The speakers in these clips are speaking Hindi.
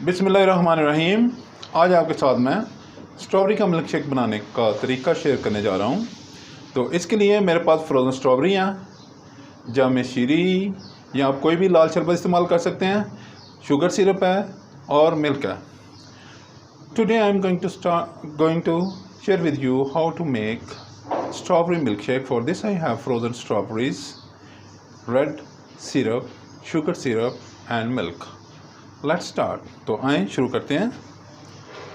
बिस्मिल्लाहिर्रहमानिर्रहीम। आज आपके साथ मैं स्ट्रॉबेरी का मिल्क शेक बनाने का तरीका शेयर करने जा रहा हूँ। तो इसके लिए मेरे पास फ्रोज़न स्ट्रॉबेरी हैं, जाम शीरी या आप कोई भी लाल शरबत इस्तेमाल कर सकते हैं, शुगर सिरप है और मिल्क है। Today I am going to share with you how to make strawberry milk shake. For this I have frozen strawberries, red syrup, sugar syrup and milk. Let's start. तो आए शुरू करते हैं।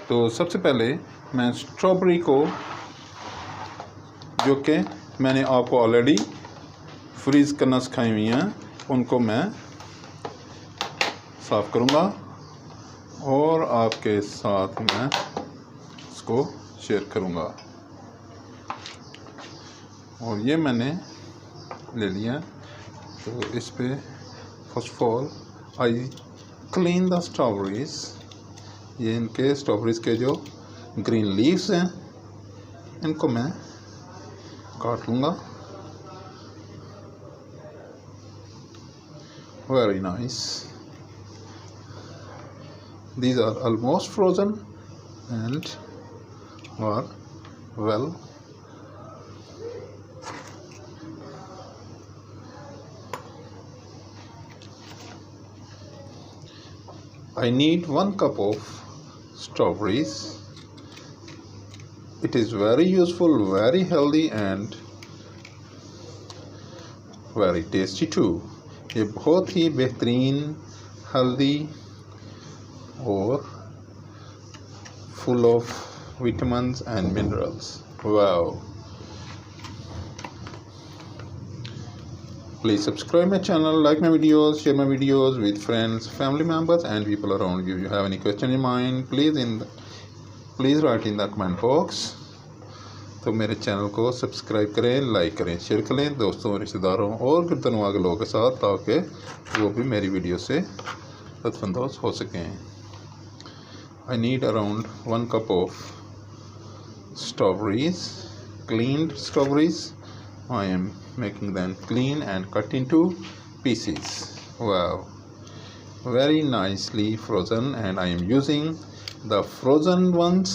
तो सबसे पहले मैं स्ट्रॉबेरी को, जो कि मैंने आपको ऑलरेडी फ्रीज़ करना सिखाई हुई हैं, उनको मैं साफ़ करूँगा और आपके साथ मैं इसको शेयर करूँगा। और ये मैंने ले लिया। तो इस पे first of all I clean the strawberries. ये इनके स्ट्रॉबेरीज के जो ग्रीन लीव्स हैं, इनको मैं काट लूँगा। Very nice. These are almost frozen and are well I need 1 cup of strawberries. It is very useful, very healthy and very tasty too. ये बहुत ही बेहतरीन, हेल्दी और full of vitamins and minerals. Wow. Please subscribe my channel, like my videos, share my videos with friends, family members and people around you. If you have any question in mind, please write in the comment box. तो मेरे चैनल को सब्सक्राइब करें, लाइक करें, शेयर करें दोस्तों, रिश्तेदारों और गिरदनवा के लोगों के साथ, ताकि वो भी मेरी वीडियो से लुत्फ़अंदोज़ हो सकें। I need around 1 cup of strawberries, cleaned strawberries. I am making them clean and cut into pieces. Wow, very nicely frozen, and I am using the frozen ones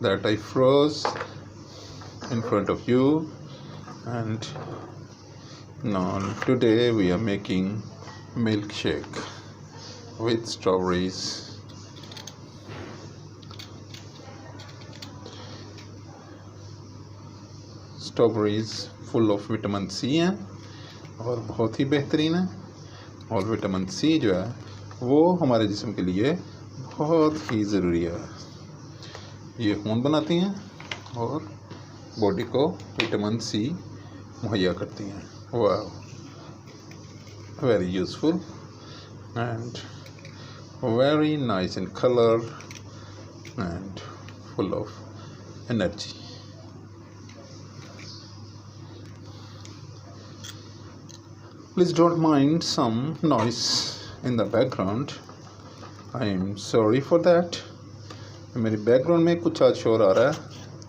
that I froze in front of you. And now today we are making milkshake with strawberries. Strawberries full of vitamin C हैं और बहुत ही बेहतरीन है। और विटामिन सी जो है वो हमारे जिस्म के लिए बहुत ही ज़रूरी है। ये खून बनाती हैं और बॉडी को विटामिन सी मुहैया करती हैं। वाह, very useful and very nice in colour and full of energy. Please don't mind some noise in the background. I am sorry for that. मेरे बैकग्राउंड में कुछ आज शोर आ रहा है,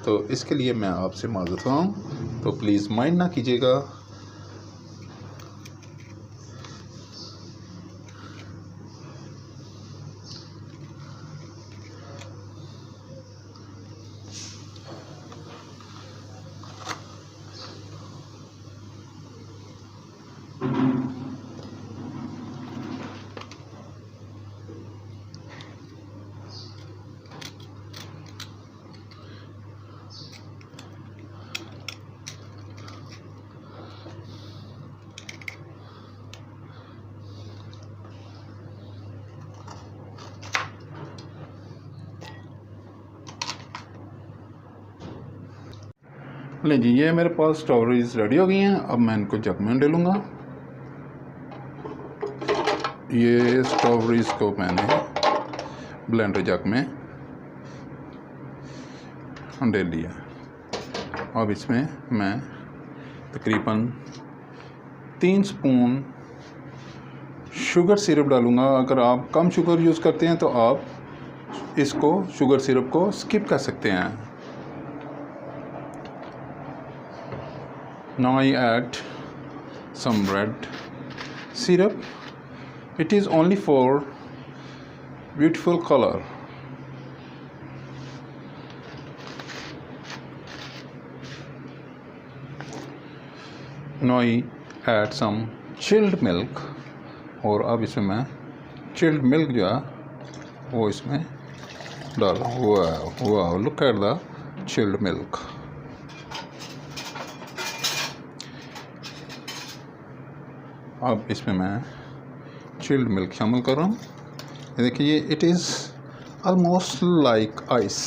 तो इसके लिए मैं आपसे माज़रत हूँ, तो प्लीज़ माइंड ना कीजिएगा। ले जी, ये मेरे पास स्ट्रॉबेरीज रेडी हो गई हैं। अब मैं इनको जग में डालूँगा। ये स्ट्रॉबेरीज को मैंने ब्लेंडर जग में डाल लिया। अब इसमें मैं तकरीबन 3 स्पून शुगर सिरप डालूँगा। अगर आप कम शुगर यूज़ करते हैं तो आप इसको शुगर सिरप को स्किप कर सकते हैं। Now I add some red syrup. It is only for beautiful color. Now I add some chilled milk, और अब इसमें मैं चिल्ड मिल्क जो है वो इसमें डाला। वाह, look at the chilled milk. अब इसमें मैं चिल्ड मिल्क शामिल कर रहा हूँ। ये देखिए, it is almost like ice,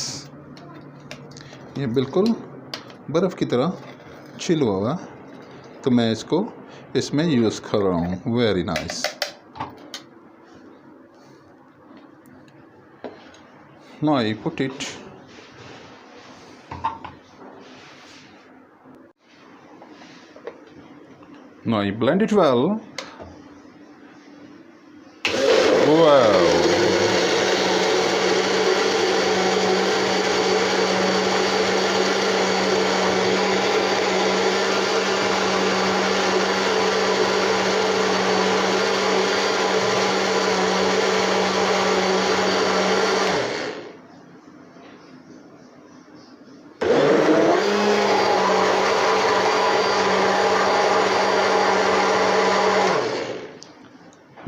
ये बिल्कुल बर्फ़ की तरह चिल हुआ है। तो मैं इसको इसमें यूज़ कर रहा हूँ। Very nice. Now I put it. Now I blend it well. Wow.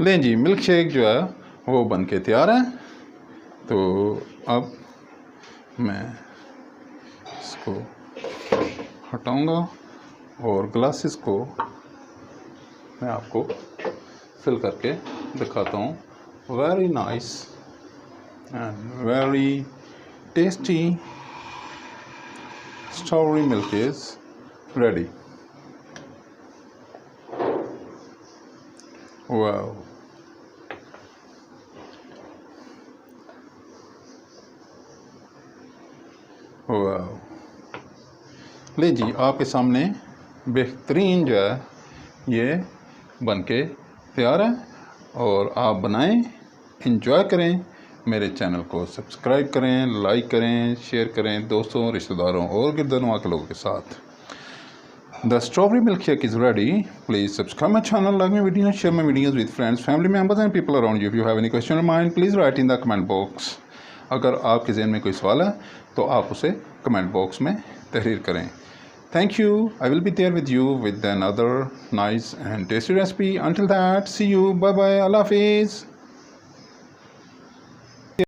लें जी, मिल्क शेक जो है वो बन के तैयार है। तो अब मैं इसको हटाऊंगा और ग्लासेस को मैं आपको फिल करके दिखाता हूँ। Very nice and very tasty strawberry milk is ready. Wow, wow. ले जी, आपके सामने बेहतरीन जो है ये बनके तैयार है। और आप बनाएं, इंजॉय करें। मेरे चैनल को सब्सक्राइब करें, लाइक करें, शेयर करें दोस्तों, रिश्तेदारों और गिरदनवा के लोगों के साथ। The strawberry milkshake is ready. Please subscribe my channel, like my video, and share my videos with friends, family members, and people around you. If you have any question or mind, please write in the comment box. अगर आपके ज़हन में कोई सवाल है तो आप उसे कमेंट बॉक्स में तहरीर करें। Thank you. I will be there with you with another nice and tasty recipe. Until that, see you. Bye bye. Allah Hafiz.